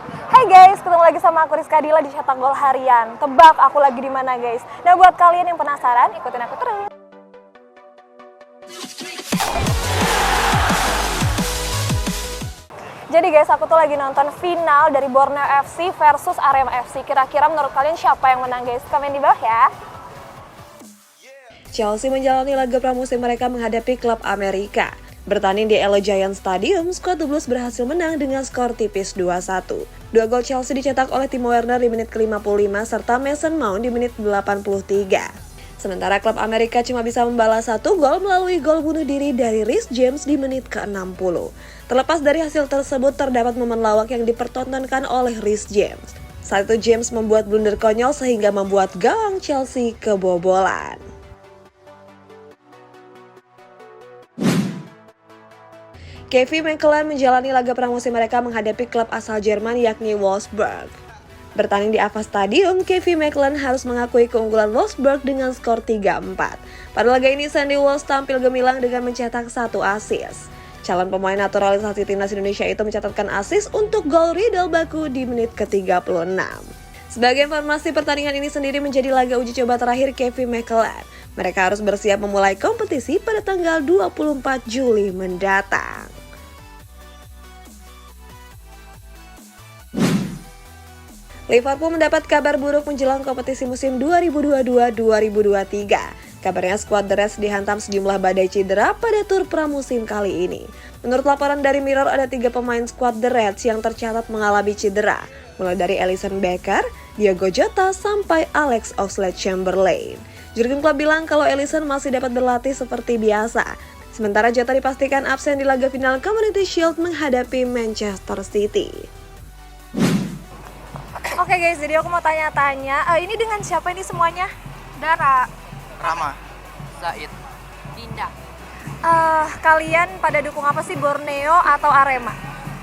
Hai guys, ketemu lagi sama aku Rizka Dila di Cetak Gol Harian. Tebak aku lagi di mana guys? Nah buat kalian yang penasaran, ikutin aku terus. Jadi guys, aku tuh lagi nonton final dari Borneo FC versus Arema FC. Kira-kira menurut kalian siapa yang menang guys? Komen di bawah ya. Chelsea menjalani laga pramusim mereka menghadapi klub Amerika. Bertanding di Allegiant Stadium, skuad The Blues berhasil menang dengan skor tipis 2-1. Dua gol Chelsea dicetak oleh Timo Werner di menit ke-55 serta Mason Mount di menit 83. Sementara klub Amerika cuma bisa membalas satu gol melalui gol bunuh diri dari Reece James di menit ke-60. Terlepas dari hasil tersebut, terdapat momen lawak yang dipertontonkan oleh Reece James. Saat itu James membuat blunder konyol sehingga membuat gawang Chelsea kebobolan. Kevin McClellan menjalani laga pramusim mereka menghadapi klub asal Jerman yakni Wolfsburg. Bertanding di Ava Stadium, Kevin McClellan harus mengakui keunggulan Wolfsburg dengan skor 3-4. Pada laga ini, Sandy Walsh tampil gemilang dengan mencetak 1 assist. Calon pemain naturalisasi timnas Indonesia itu mencatatkan assist untuk gol Riedel Baku di menit ke-36. Sebagai informasi, pertandingan ini sendiri menjadi laga uji coba terakhir Kevin McClellan. Mereka harus bersiap memulai kompetisi pada tanggal 24 Juli mendatang. Liverpool mendapat kabar buruk menjelang kompetisi musim 2022-2023. Kabarnya skuad The Reds dihantam sejumlah badai cedera pada tur pramusim kali ini. Menurut laporan dari Mirror, ada 3 pemain skuad The Reds yang tercatat mengalami cedera, mulai dari Alisson Becker, Diogo Jota, sampai Alex Oxlade-Chamberlain. Jurgen Klopp bilang kalau Alisson masih dapat berlatih seperti biasa. Sementara Jota dipastikan absen di laga final Community Shield menghadapi Manchester City. Oke guys, jadi aku mau tanya-tanya, ini dengan siapa ini semuanya? Dara. Rama, Zaid, Dinda. Kalian pada dukung apa sih, Borneo atau Arema?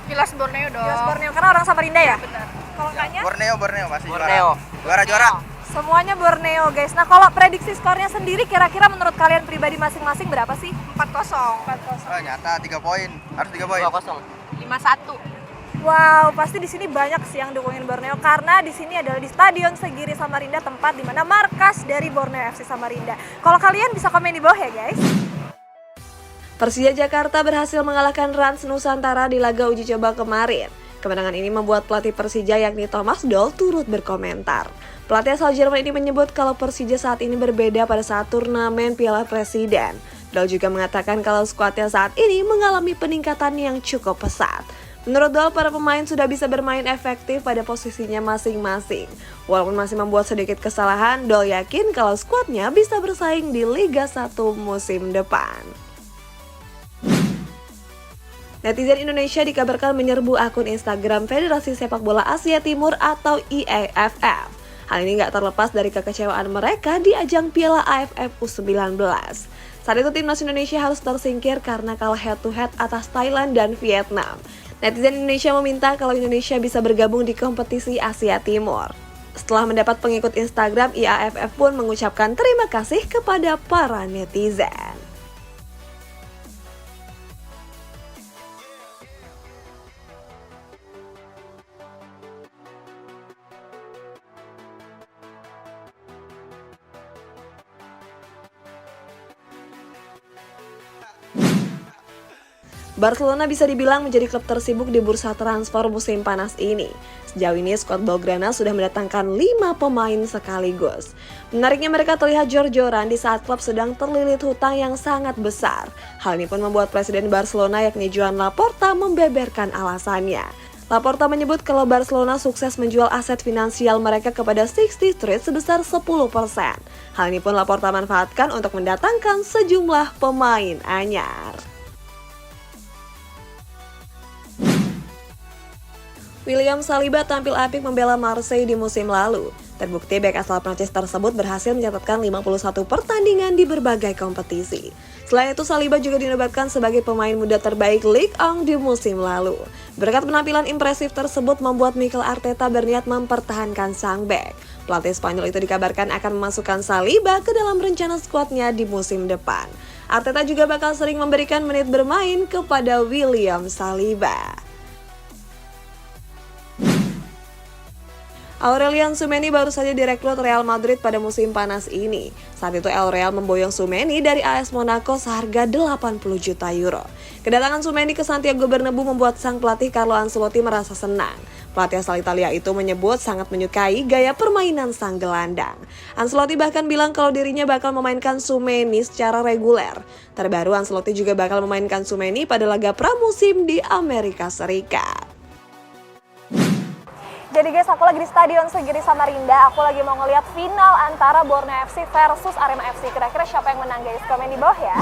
Jelas Borneo dong. Jelas Borneo, karena orang Samarinda ya? Benar. Kalau Kanya? Borneo pasti Borneo. Juara. Semuanya Borneo guys. Nah kalau prediksi skornya sendiri kira-kira menurut kalian pribadi masing-masing berapa sih? 4-0. 4-0. Oh, nyata 3 poin. Harus 3 poin. 2-0. 5-1. Wow, pasti di sini banyak sih yang dukungin Borneo karena di sini adalah di Stadion Segiri Samarinda, tempat di mana markas dari Borneo FC Samarinda. Kalau kalian bisa komen di bawah ya guys. Persija Jakarta berhasil mengalahkan Rans Nusantara di laga uji coba kemarin. Kemenangan ini membuat pelatih Persija yakni Thomas Doll turut berkomentar. Pelatih asal Jerman ini menyebut kalau Persija saat ini berbeda pada saat turnamen Piala Presiden. Doll juga mengatakan kalau skuadnya saat ini mengalami peningkatan yang cukup pesat. Menurut Doll, para pemain sudah bisa bermain efektif pada posisinya masing-masing. Walaupun masih membuat sedikit kesalahan, Doll yakin kalau skuadnya bisa bersaing di Liga 1 musim depan. Netizen Indonesia dikabarkan menyerbu akun Instagram Federasi Sepak Bola Asia Timur atau IAAFF. Hal ini nggak terlepas dari kekecewaan mereka di ajang Piala AFF U19. Saat itu timnas Indonesia harus tersingkir karena kalah head-to-head atas Thailand dan Vietnam. Netizen Indonesia meminta kalau Indonesia bisa bergabung di kompetisi Asia Timur. Setelah mendapat pengikut Instagram, IAAFF pun mengucapkan terima kasih kepada para netizen. Barcelona bisa dibilang menjadi klub tersibuk di bursa transfer musim panas ini. Sejauh ini skuad Blaugrana sudah mendatangkan 5 pemain sekaligus. Menariknya mereka terlihat jor-joran di saat klub sedang terlilit hutang yang sangat besar. Hal ini pun membuat Presiden Barcelona yakni Joan Laporta membeberkan alasannya. Laporta menyebut kalau Barcelona sukses menjual aset finansial mereka kepada Sixty Street sebesar 10%. Hal ini pun Laporta manfaatkan untuk mendatangkan sejumlah pemain anyar. William Saliba tampil apik membela Marseille di musim lalu. Terbukti bek asal Prancis tersebut berhasil mencatatkan 51 pertandingan di berbagai kompetisi. Selain itu, Saliba juga dinobatkan sebagai pemain muda terbaik Ligue 1 di musim lalu. Berkat penampilan impresif tersebut membuat Mikel Arteta berniat mempertahankan sang bek. Pelatih Spanyol itu dikabarkan akan memasukkan Saliba ke dalam rencana skuadnya di musim depan. Arteta juga bakal sering memberikan menit bermain kepada William Saliba. Aurelian Tchouameni baru saja direkrut Real Madrid pada musim panas ini. Saat itu El Real memboyong Tchouameni dari AS Monaco seharga 80 juta euro. Kedatangan Tchouameni ke Santiago Bernabeu membuat sang pelatih Carlo Ancelotti merasa senang. Pelatih asal Italia itu menyebut sangat menyukai gaya permainan sang gelandang. Ancelotti bahkan bilang kalau dirinya bakal memainkan Tchouameni secara reguler. Terbaru Ancelotti juga bakal memainkan Tchouameni pada laga pramusim di Amerika Serikat. Jadi guys, aku lagi di Stadion Segiri Samarinda. Aku lagi mau ngeliat final antara Borneo FC versus Arema FC. Kira-kira siapa yang menang guys? Komen di bawah ya.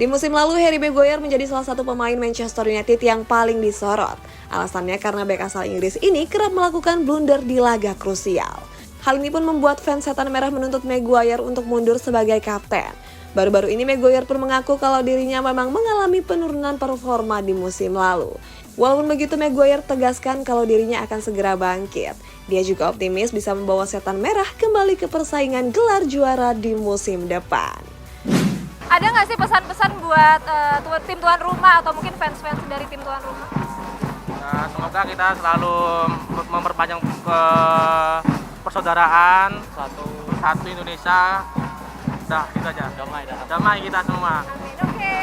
Di musim lalu, Harry Maguire menjadi salah satu pemain Manchester United yang paling disorot. Alasannya karena bek asal Inggris ini kerap melakukan blunder di laga krusial. Hal ini pun membuat fans Setan Merah menuntut Maguire untuk mundur sebagai kapten. Baru-baru ini Maguire pun mengaku kalau dirinya memang mengalami penurunan performa di musim lalu. Walaupun begitu, Maguire tegaskan kalau dirinya akan segera bangkit. Dia juga optimis bisa membawa Setan Merah kembali ke persaingan gelar juara di musim depan. Ada nggak sih pesan-pesan buat tim tuan rumah atau mungkin fans-fans dari tim tuan rumah? Nah, semoga kita selalu memperpanjang persaudaraan satu Indonesia. Udah, gitu aja. Damai kita semua. Oke.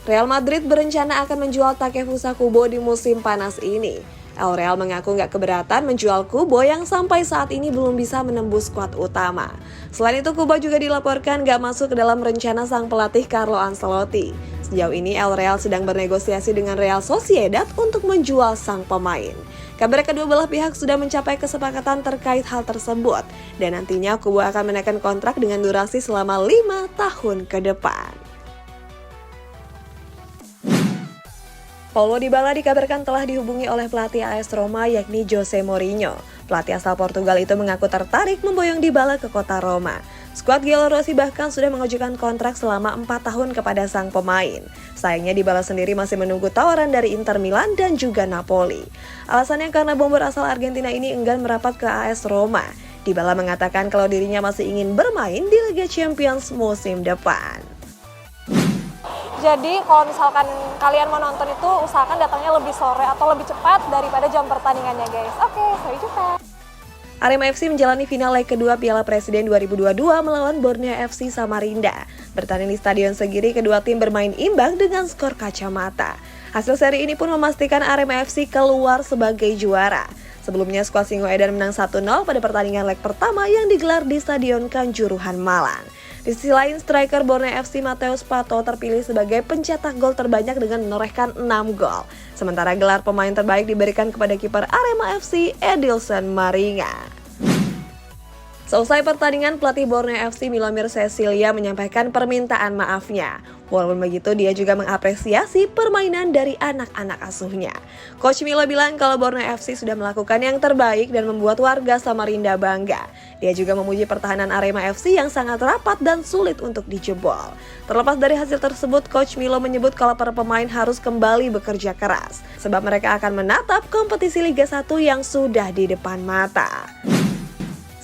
Real Madrid berencana akan menjual Takefusa Kubo di musim panas ini. El Real mengaku nggak keberatan menjual Kubo yang sampai saat ini belum bisa menembus skuad utama. Selain itu, Kubo juga dilaporkan nggak masuk ke dalam rencana sang pelatih Carlo Ancelotti. Sejauh ini El Real sedang bernegosiasi dengan Real Sociedad untuk menjual sang pemain. Kabar kedua belah pihak sudah mencapai kesepakatan terkait hal tersebut. Dan nantinya Kubo akan menaikkan kontrak dengan durasi selama 5 tahun ke depan. Paulo Dybala dikabarkan telah dihubungi oleh pelatih AS Roma yakni Jose Mourinho. Pelatih asal Portugal itu mengaku tertarik memboyong Dybala ke kota Roma. Skuad Giallorossi bahkan sudah mengajukan kontrak selama 4 tahun kepada sang pemain. Sayangnya Dybala sendiri masih menunggu tawaran dari Inter Milan dan juga Napoli. Alasannya karena bomber asal Argentina ini enggan merapat ke AS Roma. Dybala mengatakan kalau dirinya masih ingin bermain di Liga Champions musim depan. Jadi kalau misalkan kalian mau nonton itu usahakan datangnya lebih sore atau lebih cepat daripada jam pertandingannya guys. Oke, sampai jumpa. Arema FC menjalani final leg kedua Piala Presiden 2022 melawan Borneo FC Samarinda. Bertanding di Stadion Segiri, kedua tim bermain imbang dengan skor kacamata. Hasil seri ini pun memastikan Arema FC keluar sebagai juara. Sebelumnya skuad Singoedan menang 1-0 pada pertandingan leg pertama yang digelar di Stadion Kanjuruhan Malang. Di sisi lain, striker Borneo FC Mateus Pato terpilih sebagai pencetak gol terbanyak dengan menorehkan 6 gol. Sementara gelar pemain terbaik diberikan kepada kiper Arema FC Edilson Maringa. Seusai pertandingan, pelatih Borneo FC Milomir Cecilia menyampaikan permintaan maafnya. Walaupun begitu, dia juga mengapresiasi permainan dari anak-anak asuhnya. Coach Milo bilang kalau Borneo FC sudah melakukan yang terbaik dan membuat warga Samarinda bangga. Dia juga memuji pertahanan Arema FC yang sangat rapat dan sulit untuk dijebol. Terlepas dari hasil tersebut, Coach Milo menyebut kalau para pemain harus kembali bekerja keras, sebab mereka akan menatap kompetisi Liga 1 yang sudah di depan mata.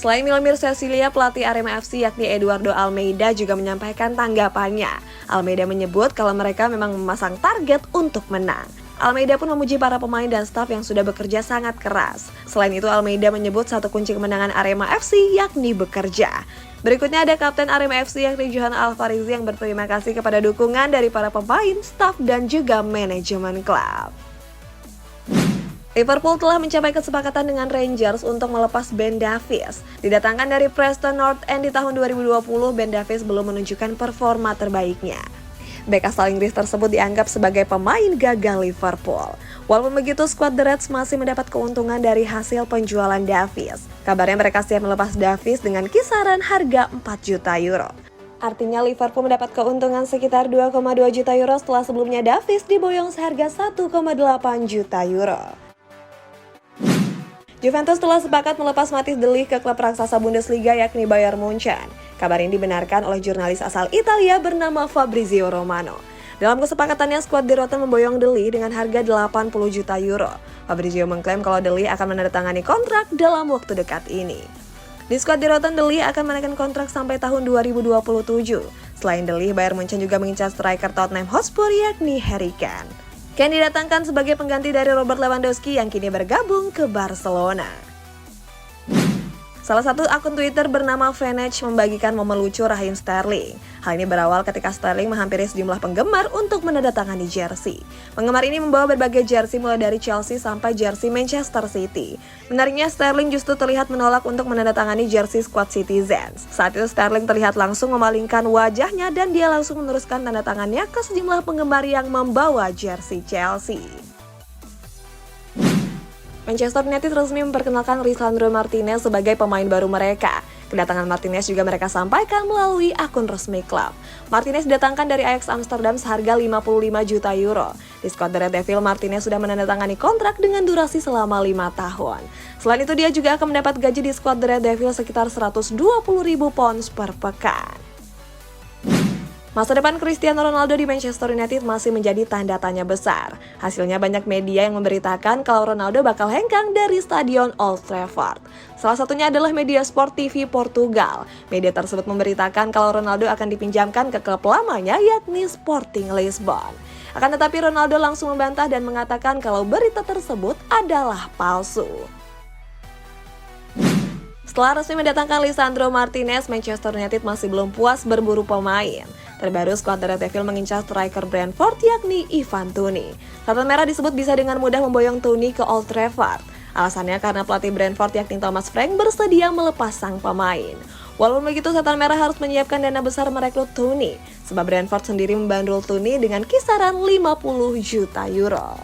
Selain Milomir Cecilia, pelatih Arema FC yakni Eduardo Almeida juga menyampaikan tanggapannya. Almeida menyebut kalau mereka memang memasang target untuk menang. Almeida pun memuji para pemain dan staf yang sudah bekerja sangat keras. Selain itu, Almeida menyebut satu kunci kemenangan Arema FC yakni bekerja. Berikutnya ada Kapten Arema FC yakni Johan Alvarizi yang berterima kasih kepada dukungan dari para pemain, staf dan juga manajemen klub. Liverpool telah mencapai kesepakatan dengan Rangers untuk melepas Ben Davies. Didatangkan dari Preston North End di tahun 2020, Ben Davies belum menunjukkan performa terbaiknya. Bek asal Inggris tersebut dianggap sebagai pemain gagal Liverpool. Walaupun begitu, skuad The Reds masih mendapat keuntungan dari hasil penjualan Davies. Kabarnya mereka siap melepas Davies dengan kisaran harga 4 juta euro. Artinya Liverpool mendapat keuntungan sekitar 2,2 juta euro setelah sebelumnya Davies diboyong seharga 1,8 juta euro. Juventus telah sepakat melepas Mathis De Ligt ke klub raksasa Bundesliga yakni Bayern Munchen. Kabar ini dibenarkan oleh jurnalis asal Italia bernama Fabrizio Romano. Dalam kesepakatannya, skuad di Rotten memboyong De Ligt dengan harga 80 juta euro. Fabrizio mengklaim kalau De Ligt akan menandatangani kontrak dalam waktu dekat ini. Di skuad di Rotten, De Ligt akan menaikkan kontrak sampai tahun 2027. Selain De Ligt, Bayern Munchen juga mengincar striker Tottenham Hotspur yakni Harry Kane. Kane didatangkan sebagai pengganti dari Robert Lewandowski yang kini bergabung ke Barcelona. Salah satu akun Twitter bernama Vanage membagikan momen lucu Raheem Sterling. Hal ini berawal ketika Sterling menghampiri sejumlah penggemar untuk menandatangani jersey. Penggemar ini membawa berbagai jersey mulai dari Chelsea sampai jersey Manchester City. Menariknya Sterling justru terlihat menolak untuk menandatangani jersey skuad Citizens. Saat itu Sterling terlihat langsung memalingkan wajahnya dan dia langsung meneruskan tanda tangannya ke sejumlah penggemar yang membawa jersey Chelsea. Manchester United resmi memperkenalkan Lisandro Martinez sebagai pemain baru mereka. Kedatangan Martinez juga mereka sampaikan melalui akun resmi klub. Martinez didatangkan dari Ajax Amsterdam seharga 55 juta euro. Di skuad The Red Devil, Martinez sudah menandatangani kontrak dengan durasi selama 5 tahun. Selain itu, dia juga akan mendapat gaji di skuad The Red Devil sekitar 120.000 pounds per pekan. Masa depan Cristiano Ronaldo di Manchester United masih menjadi tanda tanya besar. Hasilnya banyak media yang memberitakan kalau Ronaldo bakal hengkang dari stadion Old Trafford. Salah satunya adalah media Sport TV Portugal. Media tersebut memberitakan kalau Ronaldo akan dipinjamkan ke klub lamanya yakni Sporting Lisbon. Akan tetapi Ronaldo langsung membantah dan mengatakan kalau berita tersebut adalah palsu. Setelah resmi mendatangkan Lisandro Martinez, Manchester United masih belum puas berburu pemain. Terbaru, skuad The Red Devil mengincar striker Brentford yakni Ivan Toney. Kartu merah disebut bisa dengan mudah memboyong Toney ke Old Trafford. Alasannya karena pelatih Brentford yakni Thomas Frank bersedia melepas sang pemain. Walaupun begitu, setan merah harus menyiapkan dana besar merekrut Toney, sebab Brentford sendiri membandrol Toney dengan kisaran 50 juta euro.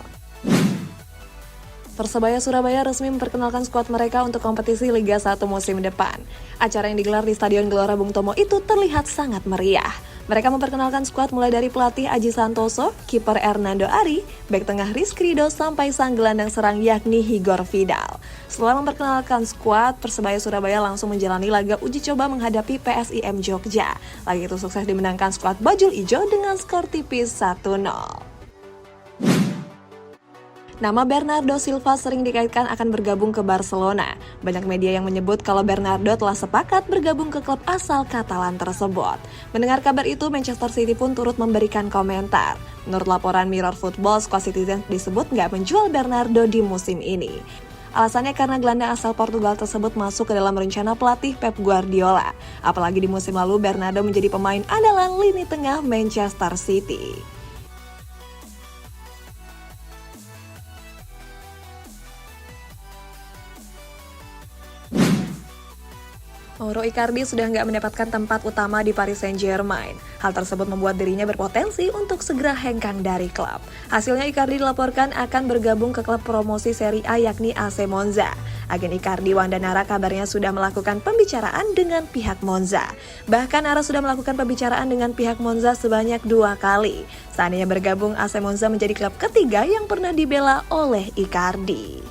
Persebaya Surabaya resmi memperkenalkan skuad mereka untuk kompetisi Liga 1 musim depan. Acara yang digelar di Stadion Gelora Bung Tomo itu terlihat sangat meriah. Mereka memperkenalkan skuad mulai dari pelatih Aji Santoso, kiper Hernando Ari, bek tengah Rizky Ridho, sampai sang gelandang serang yakni Igor Vidal. Setelah memperkenalkan skuad, Persebaya Surabaya langsung menjalani laga uji coba menghadapi PSIM Jogja. Laga itu sukses dimenangkan skuad Bajul Ijo dengan skor tipis 1-0. Nama Bernardo Silva sering dikaitkan akan bergabung ke Barcelona. Banyak media yang menyebut kalau Bernardo telah sepakat bergabung ke klub asal Katalan tersebut. Mendengar kabar itu, Manchester City pun turut memberikan komentar. Menurut laporan Mirror Football, skuad Citizens disebut nggak menjual Bernardo di musim ini. Alasannya karena gelandang asal Portugal tersebut masuk ke dalam rencana pelatih Pep Guardiola. Apalagi di musim lalu, Bernardo menjadi pemain andalan lini tengah Manchester City. Mauro Icardi sudah nggak mendapatkan tempat utama di Paris Saint-Germain. Hal tersebut membuat dirinya berpotensi untuk segera hengkang dari klub. Hasilnya Icardi dilaporkan akan bergabung ke klub promosi Serie A yakni AC Monza. Agen Icardi, Wanda Nara, kabarnya sudah melakukan pembicaraan dengan pihak Monza. Bahkan Nara sudah melakukan pembicaraan dengan pihak Monza sebanyak 2 kali. Seandainya bergabung, AC Monza menjadi klub ketiga yang pernah dibela oleh Icardi.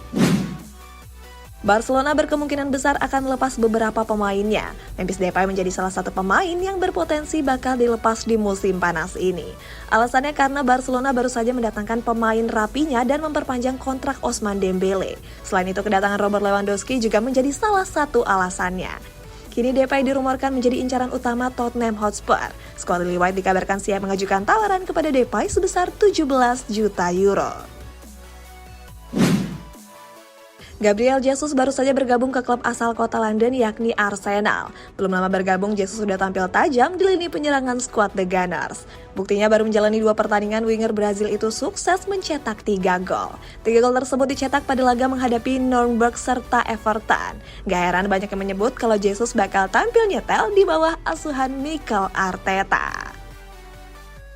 Barcelona berkemungkinan besar akan melepas beberapa pemainnya. Memphis Depay menjadi salah satu pemain yang berpotensi bakal dilepas di musim panas ini. Alasannya karena Barcelona baru saja mendatangkan pemain rapinya dan memperpanjang kontrak Ousmane Dembele. Selain itu, kedatangan Robert Lewandowski juga menjadi salah satu alasannya. Kini Depay dirumorkan menjadi incaran utama Tottenham Hotspur. Skuad Lily White dikabarkan siap mengajukan tawaran kepada Depay sebesar 17 juta euro. Gabriel Jesus baru saja bergabung ke klub asal kota London yakni Arsenal. Belum lama bergabung, Jesus sudah tampil tajam di lini penyerangan skuad The Gunners. Buktinya baru menjalani 2 pertandingan, winger Brazil itu sukses mencetak 3 gol. 3 gol tersebut dicetak pada laga menghadapi Nuremberg serta Everton. Gak heran banyak yang menyebut kalau Jesus bakal tampil nyetel di bawah asuhan Mikel Arteta.